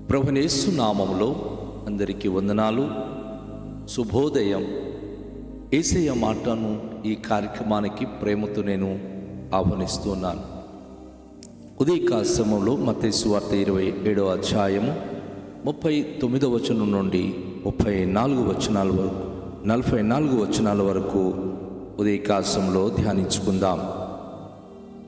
ప్రభువైన యేసు నామములో అందరికీ వందనాలు. శుభోదయం. యేసయ్య మాటను ఈ కార్యక్రమానికి ప్రేమతో నేను ఆహ్వానిస్తున్నాను. ఉదయకాల సమయంలో మత్తయి సువార్త 27వ అధ్యాయము 39వ వచనం నుండి 44 వచనాల వరకు ఉదయకాల సమయంలో ధ్యానించుకుందాం.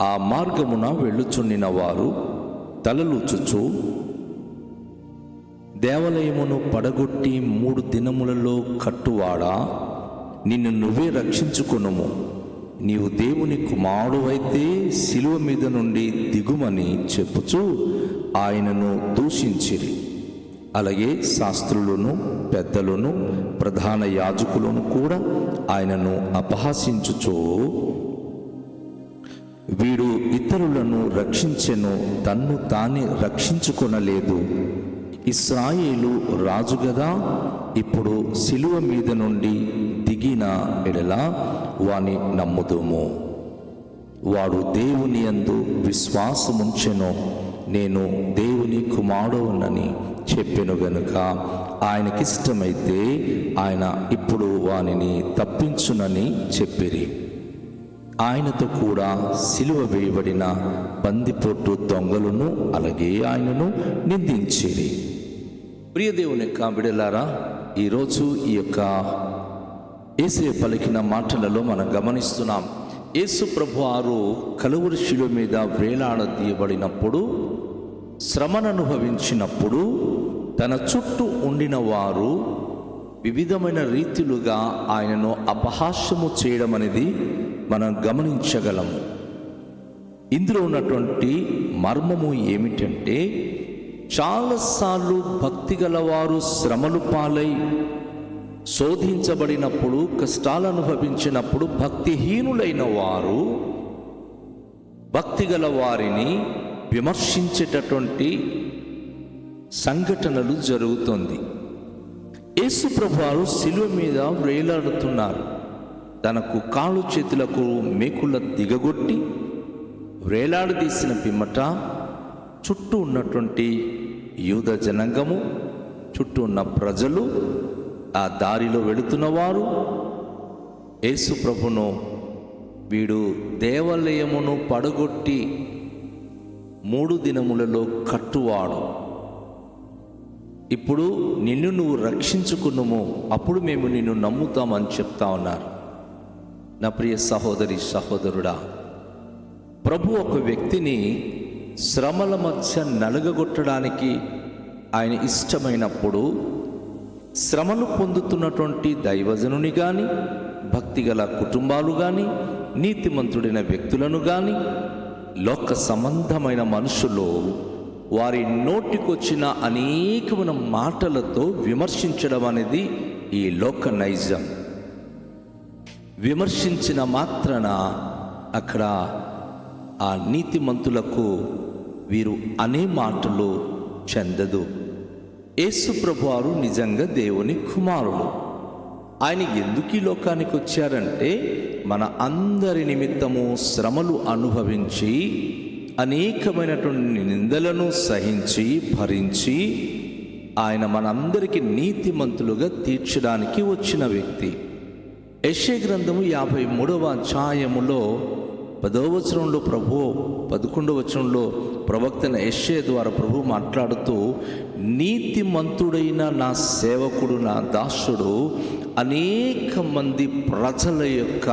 ఆ మార్గమున వెళ్ళుచుండిన వారు తలలూచుచు, దేవాలయమును పడగొట్టి 3 దినములలో కట్టువాడా, నిన్ను నువ్వే రక్షించుకొనుము. నీవు దేవుని కుమారుడవైతే శిలువ మీద నుండి దిగుమని చెప్పుచు ఆయనను దూషించిరి. అలాగే శాస్త్రులను, పెద్దలను, ప్రధాన యాజకులను కూడా ఆయనను అపహాసించుచు, వీడు ఇతరులను రక్షించెను, తన్ను తానే రక్షించుకొనలేదు. ఇశ్రాయేలు రాజు గదా, ఇప్పుడు శిలువ మీద నుండి దిగిన ఎడల వాని నమ్ముదుము. వాడు దేవుని యందు విశ్వాసముంచెను, నేను దేవుని కుమారుడనని చెప్పెను గనుక ఆయనకిష్టమైతే ఆయన ఇప్పుడు వానిని తప్పించునని చెప్పిరి. ఆయనతో కూడా సిలువ వేయబడిన బందిపోటు దొంగలను అలాగే ఆయనను నిందించిరి. ప్రియ దేవుని యొక్క బిడ్డలారా, ఈరోజు ఈ యొక్క యేసయ్య పలికిన మాటలలో మనం గమనిస్తున్నాం. యేసు ప్రభువారు కలువరి శిలువ మీద వేలాడదీయబడినప్పుడు, శ్రమను అనుభవించినప్పుడు తన చుట్టూ ఉండిన వారు వివిధమైన రీతిలుగా ఆయనను అపహాస్యము చేయడం అనేది మనం గమనించగలము. ఇందులో ఉన్నటువంటి మర్మము ఏమిటంటే, చాలాసార్లు భక్తి గలవారు శ్రమలు పాలై శోధించబడినప్పుడు, కష్టాలు అనుభవించినప్పుడు భక్తిహీనులైన వారు భక్తి గల వారిని విమర్శించేటటువంటి సంఘటనలు జరుగుతుంది. యేసు ప్రభువారు శిలువ మీద వేలాడుతున్నారు. తనకు కాళ్ళు చేతులకు మేకుల దిగగొట్టి వేలాడదీసిన పిమ్మట చుట్టూ ఉన్నటువంటి యూద జనాంగము, చుట్టూ ఉన్న ప్రజలు, ఆ దారిలో వెళుతున్నవారు యేసు ప్రభును, వీడు దేవాలయమును పడగొట్టి 3 దినములలో కట్టువాడు, ఇప్పుడు నిన్ను నువ్వు రక్షించుకున్నాము, అప్పుడు మేము నిన్ను నమ్ముతామని చెప్తా ఉన్నారు. నా ప్రియ సహోదరి సహోదరుడా, ప్రభు ఒక వ్యక్తిని శ్రమల మధ్య నలగగొట్టడానికి ఆయన ఇష్టమైనప్పుడు, శ్రమలు పొందుతున్నటువంటి దైవజనుని కానీ, భక్తిగల కుటుంబాలు కానీ, నీతిమంతుడైన వ్యక్తులను కానీ, లోక సంబంధమైన మనుషులు వారి నోటికొచ్చిన అనేకమైన మాటలతో విమర్శించడం అనేది ఈ లోక నైజం. విమర్శించిన మాత్రాన అక్కడ ఆ నీతిమంతులకు వీరు అనే మాటలు చెందదు. యేసు ప్రభువారు నిజంగా దేవుని కుమారుడు. ఆయన ఎందుకు ఈ లోకానికి వచ్చారంటే, మన అందరి నిమిత్తము శ్రమలు అనుభవించి, అనేకమైనటువంటి నిందలను సహించి భరించి, ఆయన మనందరికీ నీతిమంతులుగా తీర్చడానికి వచ్చిన వ్యక్తి. యెషయా గ్రంథము 53వ అధ్యాయములో 10వ వచనంలో 11వ వచనంలో ప్రవక్తన యెషయా ద్వారా ప్రభు మాట్లాడుతూ, నీతిమంతుడైన నా సేవకుడు, నా దాసుడు అనేక మంది ప్రజల యొక్క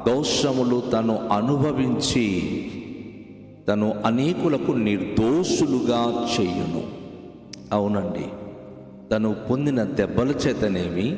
దోషములు తను అనుభవించి తను అనేకులకు నిర్దోషులుగా చేయును. అవునండి, తను పొందిన దెబ్బల చేతనేమి,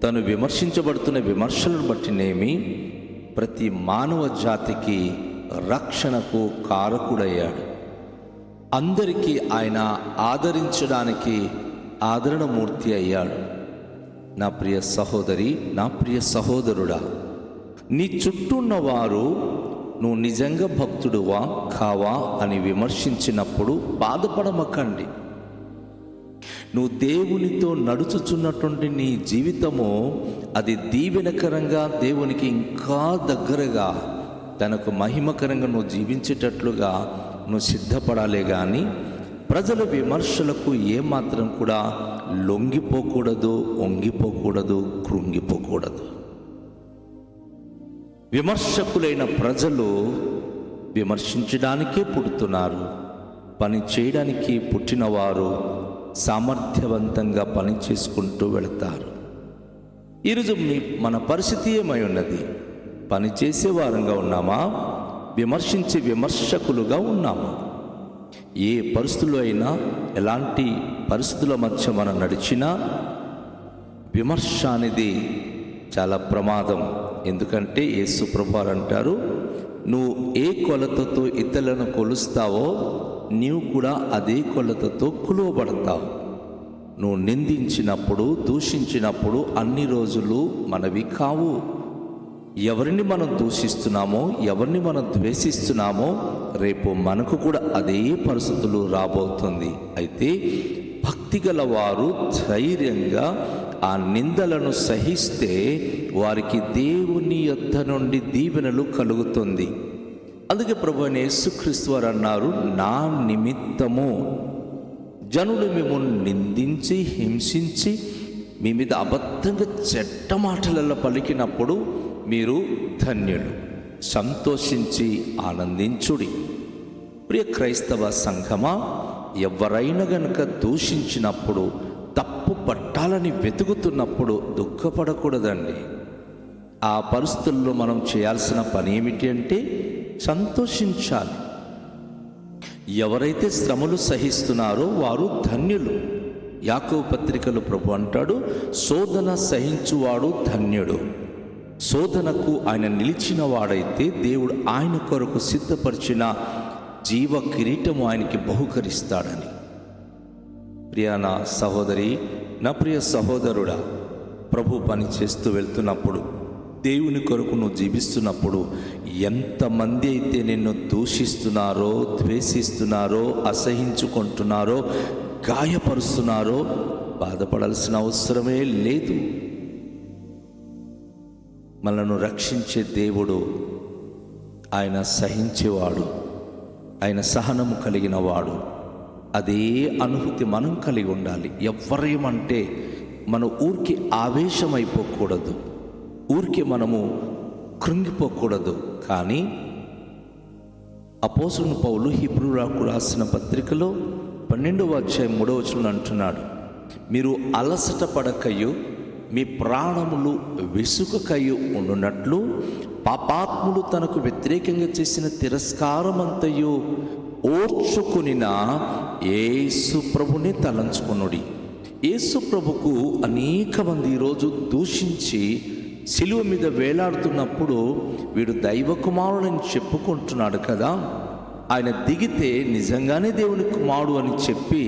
తను విమర్శించబడుతున్న విమర్శలను బట్టినేమి, ప్రతి మానవ జాతికి రక్షణకు కారకుడయ్యాడు. అందరికీ ఆయన ఆదరించడానికి ఆదరణమూర్తి అయ్యాడు. నా ప్రియ సహోదరి, నా ప్రియ సహోదరుడా, నీ చుట్టూ ఉన్నవారు నువ్వు నిజంగా భక్తుడువా కావా అని విమర్శించినప్పుడు బాధపడమకండి. నువ్వు దేవునితో నడుచుచున్నటువంటి నీ జీవితము అది దీవెనకరంగా, దేవునికి ఇంకా దగ్గరగా, తనకు మహిమకరంగా నువ్వు జీవించేటట్లుగా నువ్వు సిద్ధపడాలే కానీ ప్రజల విమర్శలకు ఏమాత్రం కూడా లొంగిపోకూడదు, వంగిపోకూడదు, కృంగిపోకూడదు. విమర్శకులైన ప్రజలు విమర్శించడానికే పుడుతున్నారు. పని చేయడానికి పుట్టినవారు సామర్థ్యవంతంగా పని చేసుకుంటూ వెళతారు. ఈరోజు మన పరిస్థితి ఏమై ఉన్నది? పని చేసే వారంగా ఉన్నామా? విమర్శించే విమర్శకులుగా ఉన్నామా? ఏ పరిస్థితుల్లో అయినా, ఎలాంటి పరిస్థితుల మధ్య మనం నడిచినా విమర్శ అనేది చాలా ప్రమాదం. ఎందుకంటే యేసు ప్రభువారు అంటారు, నువ్వు ఏ కొలతతో ఇతరులను కొలుస్తావో నీవు కూడా అదే కొలతతో కొలువబడతావు. నువ్వు నిందించినప్పుడు, దూషించినప్పుడు అన్ని రోజులు మనవి కావు. ఎవరిని మనం దూషిస్తున్నామో, ఎవరిని మనం ద్వేషిస్తున్నామో రేపు మనకు కూడా అదే పరిస్థితులు రాబోతుంది. అయితే భక్తి గల వారు ధైర్యంగా ఆ నిందలను సహిస్తే వారికి దేవుని యొద్ద నుండి దీవెనలు కలుగుతుంది. అందుకే ప్రభువైన యేసుక్రీస్తు వారు అన్నారు, నా నిమిత్తము జనులు మిమ్మల్ని నిందించి, హింసించి, మీ మీద అబద్ధంగా చెడ్డ మాటలలో పలికినప్పుడు మీరు ధన్యులు, సంతోషించి ఆనందించుడి. ప్రియ క్రైస్తవ సంఘమా, ఎవరైనా గనుక దూషించినప్పుడు, తప్పు పట్టాలని వెతుకుతున్నప్పుడు దుఃఖపడకూడదండి. ఆ పరిస్థితుల్లో మనం చేయాల్సిన పని ఏమిటి అంటే సంతోషించాలి. ఎవరైతే శ్రమలు సహిస్తున్నారో వారు ధన్యులు. యాకోబు పత్రికలో ప్రభు అంటాడు, శోధన సహించువాడు ధన్యుడు. శోధనకు ఆయన నిలిచిన వాడైతే దేవుడు ఆయన కొరకు సిద్ధపరిచిన జీవ కిరీటము ఆయనకి బహుకరిస్తాడని. ప్రియ నా సహోదరి, నా ప్రియ సహోదరుడా, ప్రభు పని చేస్తూ వెళ్తున్నప్పుడు, దేవుని కొరకు నువ్వు జీవిస్తున్నప్పుడు ఎంతమంది అయితే నిన్ను దూషిస్తున్నారో, ద్వేషిస్తున్నారో, అసహించుకుంటున్నారో, గాయపరుస్తున్నారో బాధపడాల్సిన అవసరమే లేదు. మనను రక్షించే దేవుడు ఆయన సహించేవాడు, ఆయన సహనము కలిగిన వాడు. అదే అనుభూతి మనం కలిగి ఉండాలి. ఎవరేమంటే మన ఊరికి ఆవేశమైపోకూడదు, ఊరికి మనము కృంగిపోకూడదు. కానీ అపోస్తలుడైన పౌలు హెబ్రీయులకు రాసిన పత్రికలో 12వ అధ్యాయం 3వ వచనంలో అంటున్నాడు, మీరు అలసట పడకయు మీ ప్రాణములు విసుకకయు ఉండునట్లు పాపాత్ములు తనకు వ్యతిరేకంగా చేసిన తిరస్కారమంతయు ఓర్చుకునిన యేసు ప్రభుని తలంచుకొనుడి. యేసు ప్రభుకు అనేక మంది ఈరోజు దూషించి సిలువ మీద వేలాడుతున్నప్పుడు వీడు దైవ కుమారుడని చెప్పుకుంటున్నాడు కదా, ఆయన దిగితే నిజంగానే దేవుని కుమారుడు అని చెప్పి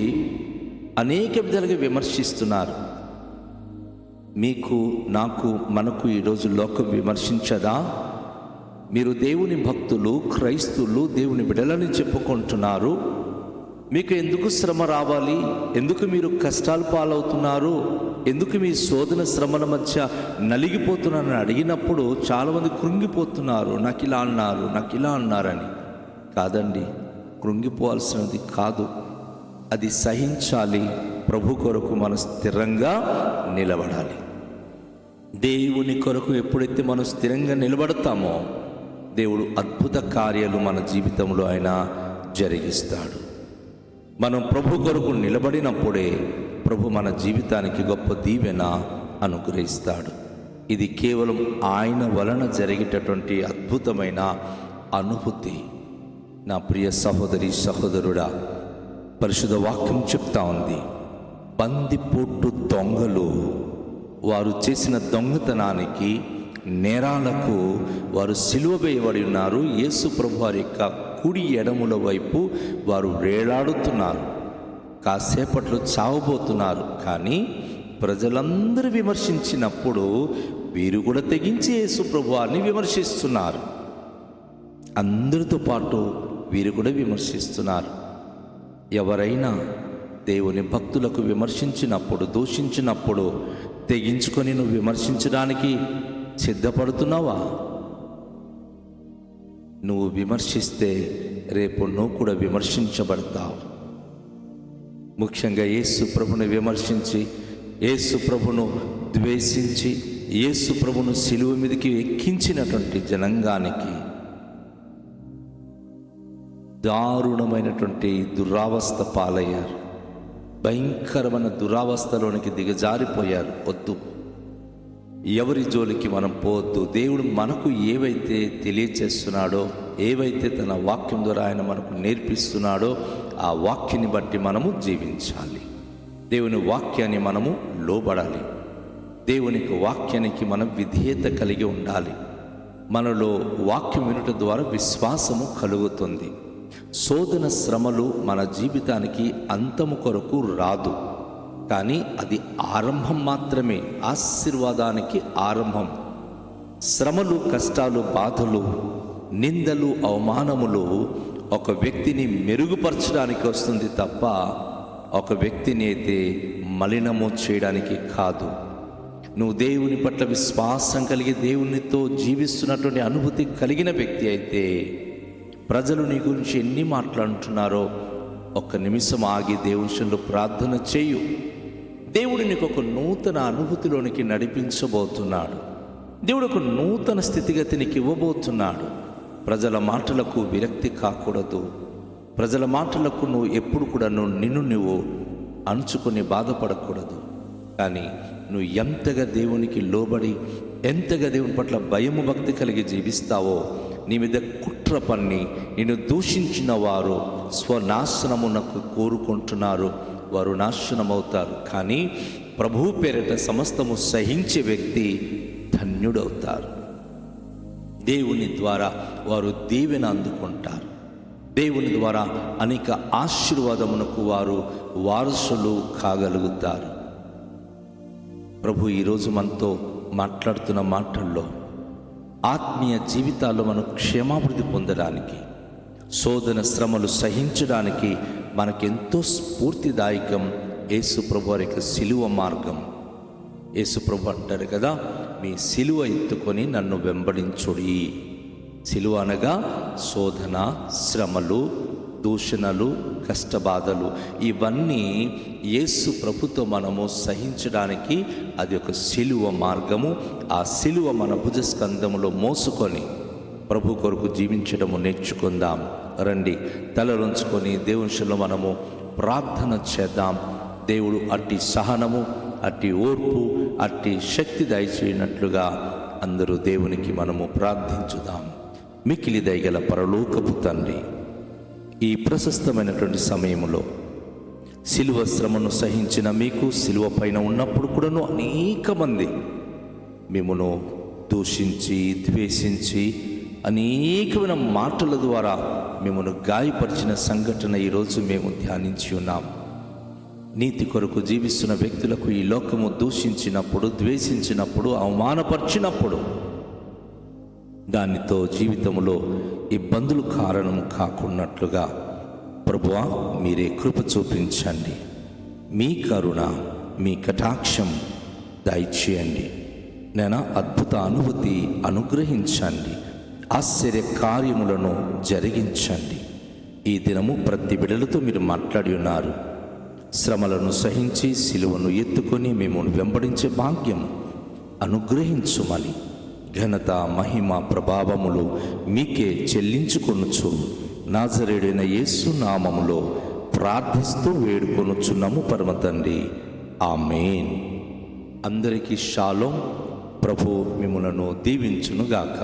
అనేక విధాలుగా విమర్శిస్తున్నారు. మీకు, నాకు, మనకు ఈరోజు లోకం విమర్శించదా? మీరు దేవుని భక్తులు, క్రైస్తువులు, దేవుని బిడ్డలని చెప్పుకుంటున్నారు. మీకు ఎందుకు శ్రమ రావాలి? ఎందుకు మీరు కష్టాలు పాలవుతున్నారు? ఎందుకు మీ శోధన శ్రమల మధ్య నలిగిపోతున్నారని అడిగినప్పుడు చాలామంది కృంగిపోతున్నారు. నాకు ఇలా అన్నారు, నాకు ఇలా అన్నారని. కాదండి, కృంగిపోవాల్సినది కాదు, అది సహించాలి. ప్రభు కొరకు మనం స్థిరంగా నిలబడాలి. దేవుని కొరకు ఎప్పుడైతే మనం స్థిరంగా నిలబడతామో దేవుడు అద్భుత కార్యాలు మన జీవితంలో ఆయన జరిగిస్తాడు. మనం ప్రభు కొరకు నిలబడినప్పుడే ప్రభు మన జీవితానికి గొప్ప దీవెన అనుగ్రహిస్తాడు. ఇది కేవలం ఆయన వలన జరిగేటటువంటి అద్భుతమైన అనుభూతి. నా ప్రియ సహోదరి, సహోదరుడా, పరిశుద్ధ వాక్యం చెప్తా ఉంది, బందిపోటు దొంగలు వారు చేసిన దొంగతనానికి, నేరాలకు వారు సిలువ వేయబడి ఉన్నారు. యేసు ప్రభు వారి యొక్క కుడి ఎడముల వైపు వారు వేలాడుతున్నారు. కాసేపట్లో చావబోతున్నారు. కానీ ప్రజలందరూ విమర్శించినప్పుడు వీరు కూడా తెగించి యేసు ప్రభు వారిని విమర్శిస్తున్నారు. అందరితో పాటు వీరు కూడా విమర్శిస్తున్నారు. ఎవరైనా దేవుని భక్తులకు విమర్శించినప్పుడు, దూషించినప్పుడు తెగించుకొని నువ్వు విమర్శించడానికి సిద్ధపడుతున్నావా? నువ్వు విమర్శిస్తే రేపు నువ్వు కూడా విమర్శించబడతావు. ముఖ్యంగా యేసు ప్రభుని విమర్శించి, యేసు ప్రభును ద్వేషించి, యేసు ప్రభును సిలువ మీదకి ఎక్కించినటువంటి జనాంగానికి దారుణమైనటువంటి దురావస్థ పాలయ్యారు. భయంకరమైన దురావస్థలోనికి దిగజారిపోయారు. వద్దు, ఎవరి జోలికి మనం పోవద్దు. దేవుడు మనకు ఏవైతే తెలియచేస్తున్నాడో, ఏవైతే తన వాక్యం ద్వారా ఆయన మనకు నేర్పిస్తున్నాడో ఆ వాక్యాన్ని బట్టి మనము జీవించాలి. దేవుని వాక్యాన్ని మనము లోబడాలి. దేవునికి వాక్యానికి మనం విధేయత కలిగి ఉండాలి. మనలో వాక్యం వినుట ద్వారా విశ్వాసము కలుగుతుంది. శోధన శ్రమలు మన జీవితానికి అంతము కొరకు రాదు, కానీ అది ఆరంభం మాత్రమే, ఆశీర్వాదానికి ఆరంభం. శ్రమలు, కష్టాలు, బాధలు, నిందలు, అవమానములు ఒక వ్యక్తిని మెరుగుపరచడానికి వస్తుంది తప్ప ఒక వ్యక్తిని అయితే మలినము చేయడానికి కాదు. నువ్వు దేవుని పట్ల విశ్వాసం కలిగి దేవునితో జీవిస్తున్నటువంటి అనుభూతి కలిగిన వ్యక్తి అయితే ప్రజలు నీ గురించి ఎన్ని మాట్లాడుతున్నారో ఒక్క నిమిషం ఆగి దేవునిలో ప్రార్థన చేయు. దేవుడు నీకు ఒక నూతన అనుభూతిలోనికి నడిపించబోతున్నాడు. దేవుడు ఒక నూతన స్థితిగతినికి ఇవ్వబోతున్నాడు. ప్రజల మాటలకు విరక్తి కాకూడదు. ప్రజల మాటలకు నువ్వు ఎప్పుడు కూడా నిన్ను నువ్వు అణుచుకొని బాధపడకూడదు. కానీ నువ్వు ఎంతగా దేవునికి లోబడి, ఎంతగా దేవుని పట్ల భయము భక్తి కలిగి జీవిస్తావో, నీ మీద కుట్ర పన్ని నిన్ను దూషించిన వారు స్వనాశనమునకు కోరుకుంటున్నారు, వారు నాశనమవుతారు. కానీ ప్రభువు పేరిట సమస్తము సహించే వ్యక్తి ధన్యుడవుతారు. దేవుని ద్వారా వారు దీవెన అందుకుంటారు. దేవుని ద్వారా అనేక ఆశీర్వాదమునకు వారు వారసులు కాగలుగుతారు. ప్రభు ఈరోజు మనతో మాట్లాడుతున్న మాటల్లో ఆత్మీయ జీవితాల్లో మనం క్షేమాభివృద్ధి పొందడానికి, శోధన శ్రమలు సహించడానికి మనకెంతో స్ఫూర్తిదాయకం యేసు ప్రభు వారి యొక్క సిలువ మార్గం. యేసు ప్రభు అంటారు కదా, మీ సిలువ ఎత్తుకొని నన్ను వెంబడించుడి. సిలువ అనగా శోధన, శ్రమలు, దూషణలు, కష్టబాధలు, ఇవన్నీ యేసు ప్రభుతో మనము సహించడానికి అది ఒక సిలువ మార్గము. ఆ సిలువ మన భుజస్కంధములో మోసుకొని ప్రభు కొరకు జీవించడము నేర్చుకుందాం. రండి, తలలుంచుకొని దేవునిలో మనము ప్రార్థన చేద్దాం. దేవుడు అట్టి సహనము, అట్టి ఓర్పు, అట్టి శక్తి దయచేయనట్లుగా అందరూ దేవునికి మనము ప్రార్థించుదాం. మికిలి దయగల పరలోకపు తండ్రి, ఈ ప్రశస్తమైనటువంటి సమయంలో సిలువ శ్రమను సహించిన మీకు, సిలువ పైన ఉన్నప్పుడు కూడాను అనేక మంది మిమ్మను దూషించి, ద్వేషించి, అనేకమైన మాటల ద్వారా మిమ్మను గాయపరిచిన సంఘటన ఈరోజు మేము ధ్యానించి ఉన్నాం. నీతి కొరకు జీవిస్తున్న వ్యక్తులకు ఈ లోకము దూషించినప్పుడు, ద్వేషించినప్పుడు, అవమానపరిచినప్పుడు దానితో జీవితంలో ఇబ్బందులు కారణం కాకున్నట్లుగా ప్రభువా మీరే కృప చూపించండి. మీ కరుణ, మీ కటాక్షం దయచేయండి. నేను అద్భుత అనుభూతి అనుగ్రహించండి. ఆశ్చర్య కార్యములను జరిగించండి. ఈ దినము ప్రతి బిడ్డలతో మీరు మాట్లాడి ఉన్నారు. శ్రమలను సహించి సిలువను ఎత్తుకొని మిమ్మల్ని వెంబడించే భాగ్యం అనుగ్రహించుమని ఘనత, మహిమ, ప్రభావములు మీకే చెల్లించుకొనుచు నాజరేయుడైన యేసు నామములో ప్రార్థిస్తూ వేడుకొనుచున్నాము పరమ తండ్రి. ఆమేన్. అందరికీ షాలోం. ప్రభు మిమ్ములను దీవించునుగాక.